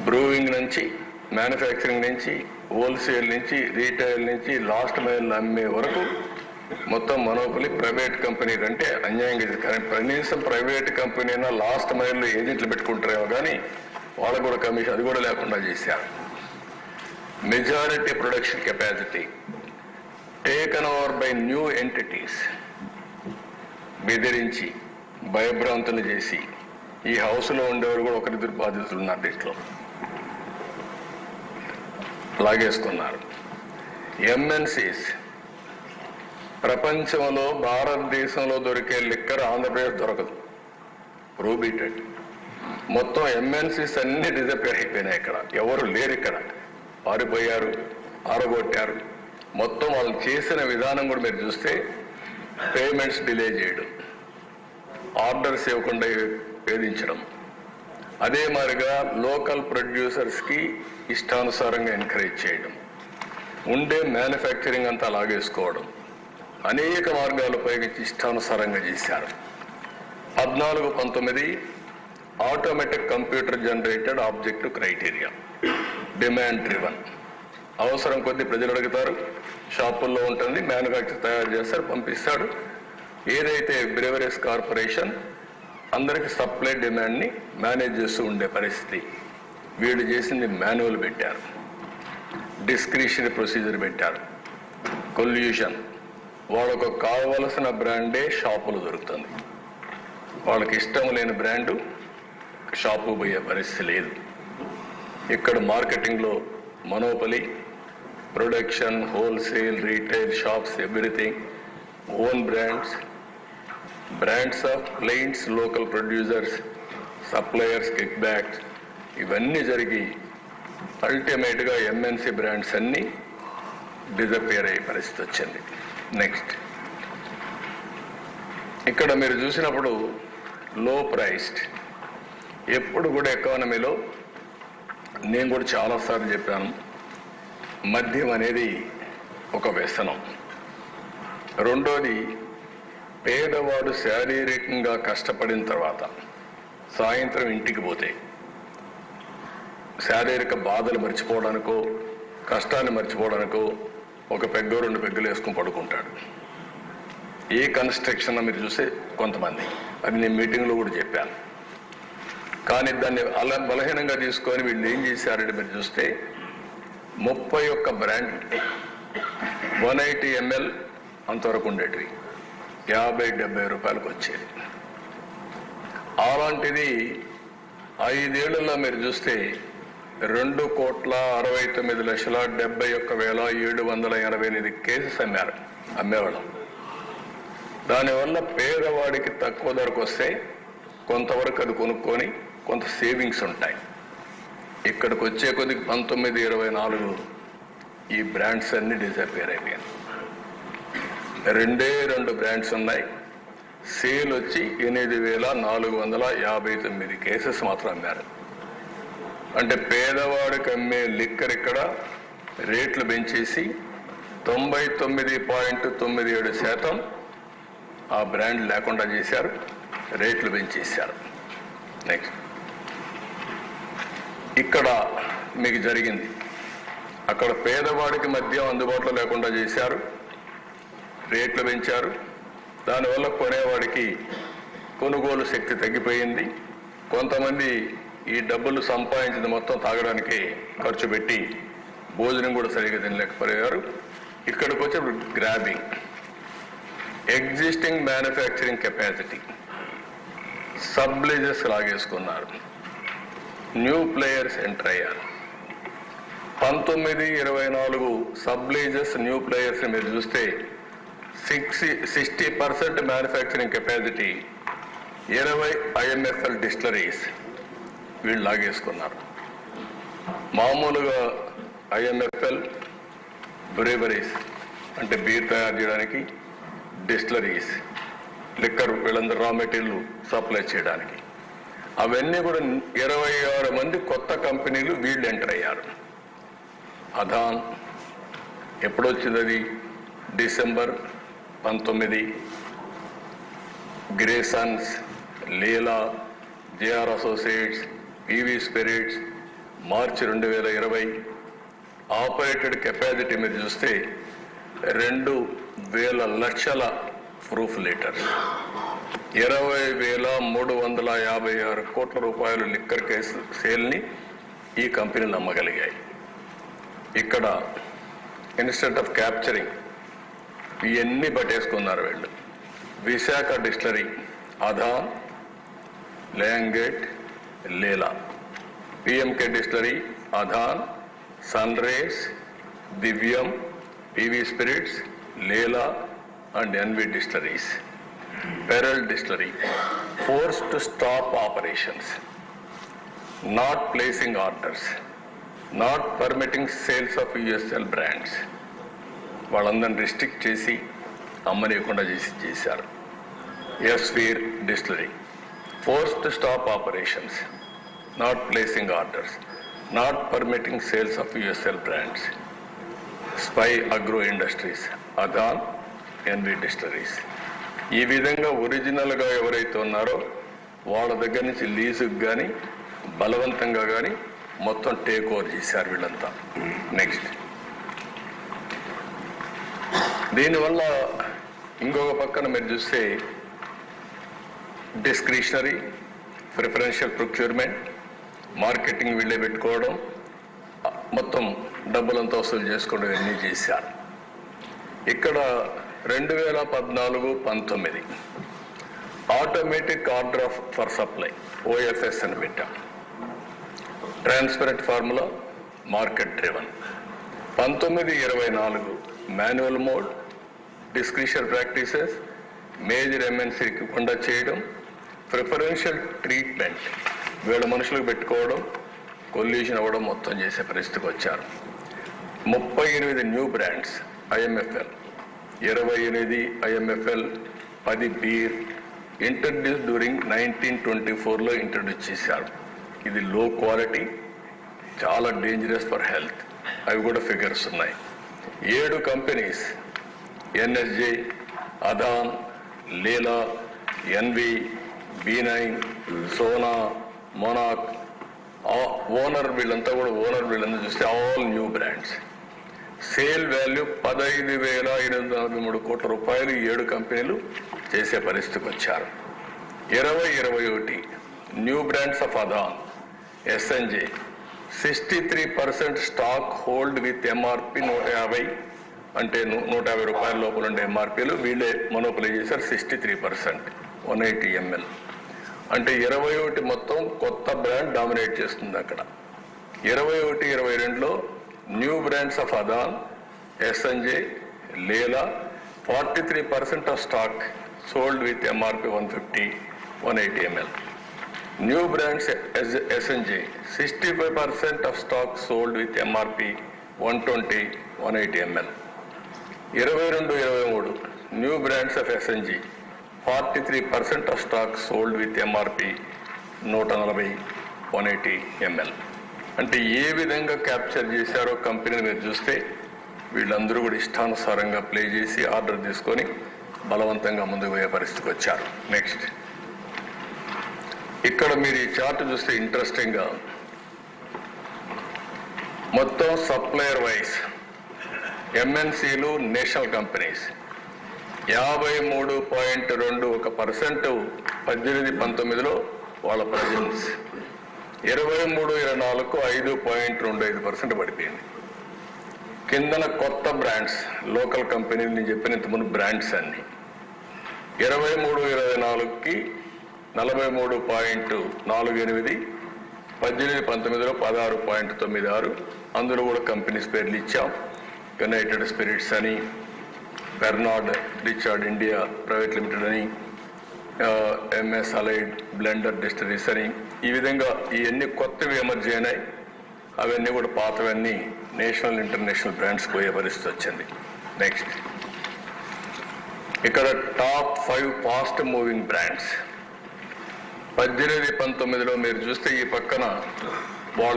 Brewing నుంచి, manufacturing నుంచి, wholesale నుంచి, రీటైల్ నుంచి, లాస్ట్ మైల్ అమ్మే వరకు మొత్తం మనోపలి ప్రైవేట్ కంపెనీ కంటే అన్యాయంగా ఇది. కానీ కనీసం ప్రైవేట్ కంపెనీ అయినా లాస్ట్ మైల్లో ఏజెంట్లు పెట్టుకుంటారేమో కానీ వాళ్ళకు కూడా కమిషన్ అది కూడా లేకుండా చేశారు. Majority production capacity taken over by new entities బెదిరించి భయభ్రాంతులు చేసి ఈ హౌస్లో ఉండేవారు కూడా ఒకరిద్దరు బాధితులు ఉన్నారు. దీంట్లో లాగేసుకున్నారు. ఎంఎన్సీస్ ప్రపంచంలో భారతదేశంలో దొరికే లిక్కర్ ఆంధ్రప్రదేశ్ దొరకదు, ప్రూబిటెడ్. మొత్తం ఎంఎన్సీస్ అన్ని డిజపేర్ అయిపోయినాయి. ఇక్కడ ఎవరు లేరు, ఇక్కడ పారిపోయారు, ఆరగొట్టారు. మొత్తం వాళ్ళు చేసిన విధానం కూడా మీరు చూస్తే పేమెంట్స్ డిలే చేయడం, ఆర్డర్స్ ఇవ్వకుండా వేధించడం, అదే మాదిరిగా లోకల్ ప్రొడ్యూసర్స్కి ఇష్టానుసారంగా ఎంకరేజ్ చేయడం, ఉండే మ్యానుఫ్యాక్చరింగ్ అంతా లాగేసుకోవడం, అనేక మార్గాలు ఉపయోగించి ఇష్టానుసారంగా చేశారు. 14-19 automatic computer generated objective criteria, demand driven. అవసరం కొద్దీ ప్రజలు అడుగుతారు, షాపుల్లో ఉంటుంది, మ్యానుఫ్యాక్చర్ తయారు చేస్తారు, పంపిస్తాడు. ఏదైతే బ్రెవరీస్ కార్పొరేషన్ అందరికి సప్లై డిమాండ్ని మేనేజ్ చేస్తూ ఉండే పరిస్థితి. వీళ్ళు చేసింది మాన్యువల్ పెట్టారు, డిస్క్రిషనరీ ప్రొసీజర్ పెట్టారు, కొల్యూషన్. వాళ్ళకు కావలసిన బ్రాండే షాపులు దొరుకుతుంది, వాళ్ళకి ఇష్టం లేని బ్రాండు షాపు పోయే పరిస్థితి లేదు. ఇక్కడ మార్కెటింగ్లో monopoly, production, wholesale, retail, shops, everything own brands, brands of clients, local producers, suppliers, kickbacks, ఇవన్నీ జరిగి అల్టిమేట్గా ఎంఎన్సీ బ్రాండ్స్ అన్నీ డిజపేర్ అయ్యే పరిస్థితి వచ్చింది. నెక్స్ట్, ఇక్కడ మీరు చూసినప్పుడు లో ప్రైస్డ్, ఎప్పుడు కూడా ఎకానమీలో నేను కూడా చాలాసార్లు చెప్పాను, మద్యం అనేది ఒక వ్యసనం. రెండోది, పేదవాడు శారీరకంగా కష్టపడిన తర్వాత సాయంత్రం ఇంటికి పోతే శారీరక బాధలు మర్చిపోవడానికో కష్టాన్ని మర్చిపోవడానికో ఒక పెగ్గో 2 పెగ్గులు వేసుకుని పడుకుంటాడు. ఏ కన్స్ట్రక్షన్ మీరు చూస్తే కొంతమంది, అది నేను మీటింగ్లో కూడా చెప్పాను. కానీ దాన్ని అలా బలహీనంగా తీసుకొని వీళ్ళు ఏం చేశారంటే మీరు చూస్తే 31 బ్రాండ్ 180 ml అంతవరకు ఉండేటివి 50-70 రూపాయలకు వచ్చేది. అలాంటిది 5 ఏళ్లలో మీరు చూస్తే 2,69,71,788 కేసెస్ అమ్మేవాళ్ళం. దానివల్ల పేదవాడికి తక్కువ ధరకు వస్తే కొంతవరకు అది కొనుక్కొని కొంత సేవింగ్స్ ఉంటాయి. ఇక్కడికి వచ్చే కొద్దికి 19-24 ఈ బ్రాండ్స్ అన్ని డిసపేర్ అయిపోయాయి. 2 బ్రాండ్స్ ఉన్నాయి. సేల్ వచ్చి 8,459 కేసెస్ మాత్రం అమ్మారు. అంటే పేదవాడికి అమ్మే లిక్కర్ ఇక్కడ రేట్లు పెంచేసి 99.97% ఆ బ్రాండ్ లేకుండా చేశారు, రేట్లు పెంచేశారు. నెక్స్ట్, ఇక్కడ మీకు జరిగింది, అక్కడ పేదవాడికి మద్యం అందుబాటులో లేకుండా చేశారు, రేట్లు పెంచారు. దానివల్ల కొనేవాడికి కొనుగోలు శక్తి తగ్గిపోయింది. కొంతమంది ఈ డబ్బులు సంపాదించింది మొత్తం తాగడానికి ఖర్చు పెట్టి భోజనం కూడా సరిగ్గా తినలేకపోయారు. ఇక్కడికి వచ్చే grabbing, existing manufacturing capacity, subleases లాగేసుకున్నారు, న్యూ ప్లేయర్స్ ఎంటర్ అయ్యారు. 19-24 సబ్లేజెస్ న్యూ ప్లేయర్స్ మీరు చూస్తే 60% మ్యానుఫ్యాక్చరింగ్ కెపాసిటీ, 20 IMFL డిస్టిలరీస్ వీళ్ళు లాగేసుకున్నారు. మామూలుగా IMFL బ్రేవరీస్ అంటే బీర్ తయారు చేయడానికి, డిస్టిలరీస్ లిక్కర్ వీళ్ళందరూ రా మెటీరియల్ సప్లై చేయడానికి, అవన్నీ కూడా 26 మంది కొత్త కంపెనీలు వీళ్ళు ఎంటర్ అయ్యారు. అదాన్ ఎప్పుడొచ్చింది, అది డిసెంబర్ 19. గ్రేసన్స్, లీలా, JR అసోసియేట్స్, PV స్పిరిట్స్, మార్చి 2020 ఆపరేటెడ్ కెపాసిటీ మీరు చూస్తే 2,000 లక్షల ప్రూఫ్ లీటర్స్, 20,356 కోట్ల రూపాయలు లిక్కర్ కేసు సేల్ని ఈ కంపెనీలు నమ్మగలిగాయి. ఇక్కడ ఇన్స్టెడ్ ఆఫ్ క్యాప్చరింగ్ ఇవన్నీ పట్టేసుకున్నారు వీళ్ళు. విశాఖ డిస్టిలరీ, అదాన్, లేంగేట్, Leela. PMK distillery, Adan, sunrise, Divyam, PV spirits, Leela and NV distilleries. Perel distillery forced to stop operations, not placing orders, not permitting sales of USL brands. వాళ్ళందరిని రిస్ట్రిక్ట్ చేసి అమ్మనీయకుండా చేశారు. Yasveer distillery forced to stop operations, not placing orders, not permitting sales of USL brands. Spy Agro Industries, Adan, NV distilleries. ఈ విధంగా ఒరిజినల్గా ఎవరైతే ఉన్నారో వాళ్ళ దగ్గర నుంచి లీజుకు కానీ బలవంతంగా కానీ మొత్తం టేక్ ఓవర్ చేశారు వీళ్ళంతా. నెక్స్ట్, దీనివల్ల ఇంకొక పక్కన మీరు చూస్తే డిస్క్రిషనరీ, ప్రిఫరెన్షియల్ ప్రొక్యూర్మెంట్, మార్కెటింగ్ వీళ్ళే పెట్టుకోవడం, మొత్తం డబ్బులంతా వసూలు చేసుకోవడం ఇవన్నీ చేశారు. ఇక్కడ 2014-19 automatic order for supply OFS అని పెట్టాం. Transparent formula, market driven. 19-24 manual mode, discretion practices, major MNCకి కుండా చేయడం, ప్రిఫరెన్షియల్ ట్రీట్మెంట్ వీళ్ళ మనుషులకు పెట్టుకోవడం, కొల్యూషన్ అవ్వడం మొత్తం చేసే పరిస్థితికి వచ్చారు. 38 new brands IMFL, 28 IMFL, 10 beer introduce during 1924లో ఇంట్రడ్యూస్ చేశారు. ఇది లో క్వాలిటీ, చాలా డేంజరస్ ఫర్ హెల్త్. అవి కూడా ఫిగర్స్ ఉన్నాయి. 7 companies NSJ, Adan, Leela, NV, B9, Sona, మొనాక్, ఓనర్ వీళ్ళంతా చూస్తే all new brands. Sale value 15,843 కోట్ల రూపాయలు 7 కంపెనీలు చేసే పరిస్థితికి వచ్చారు. 2021 new brands of Adan, SNJ 63% stock hold with MRP 150, అంటే 150 రూపాయల లోపల ఉండే MRPలు వీళ్ళే మొనోపలీ చేశారు. 63%, 180 ml. అంటే 21 మొత్తం కొత్త బ్రాండ్ డామినేట్ చేస్తుంది అక్కడ. 21-22లో new brands of Adan, SNJ, Leela 43% of stock sold with MRP 150, 180 ml. New brands SNJ 65% of stock sold with MRP 120, 180 ml. 22-23 new brands of SNJ 43% of stock sold with MRP 140, 180 ml. అంటే ఏ విధంగా capture చేశారో కంపెనీని మీరు చూస్తే వీళ్ళందరూ కూడా ఇష్టానుసారంగా ప్లే చేసి ఆర్డర్ తీసుకొని బలవంతంగా ముందుకు పోయే పరిస్థితికి వచ్చారు. నెక్స్ట్, ఇక్కడ మీరు ఈ చార్ట్ చూస్తే ఇంట్రెస్టింగ్గా మొత్తం సప్లయర్ వైజ్ MNCలు, నేషనల్ కంపెనీస్ 53.21% 18-19లో వాళ్ళ ప్రజెన్స్. 23-24కు 5.25% పడిపోయింది. కిందన కొత్త బ్రాండ్స్, లోకల్ కంపెనీలు నేను చెప్పిన ఇంతకుముందు బ్రాండ్స్ అన్ని 23-24కి 43.48, 18-19లో 16.96. అందులో కూడా కంపెనీస్ పేర్లు ఇచ్చాం. యునైటెడ్ స్పిరిట్స్ అని, Bernard Richard India private limited అని, MS అలైడ్ బ్లెండర్ డిస్టిలరీస్ అని. ఈ విధంగా ఇవన్నీ కొత్తవి ఎమర్జీ అయినాయి. అవన్నీ కూడా పాతవన్నీ నేషనల్ ఇంటర్నేషనల్ బ్రాండ్స్ పోయే పరిస్థితి వచ్చింది. నెక్స్ట్, ఇక్కడ టాప్ 5 ఫాస్ట్ మూవింగ్ బ్రాండ్స్ 18-19లో మీరు చూస్తే ఈ పక్కన వాళ్ళ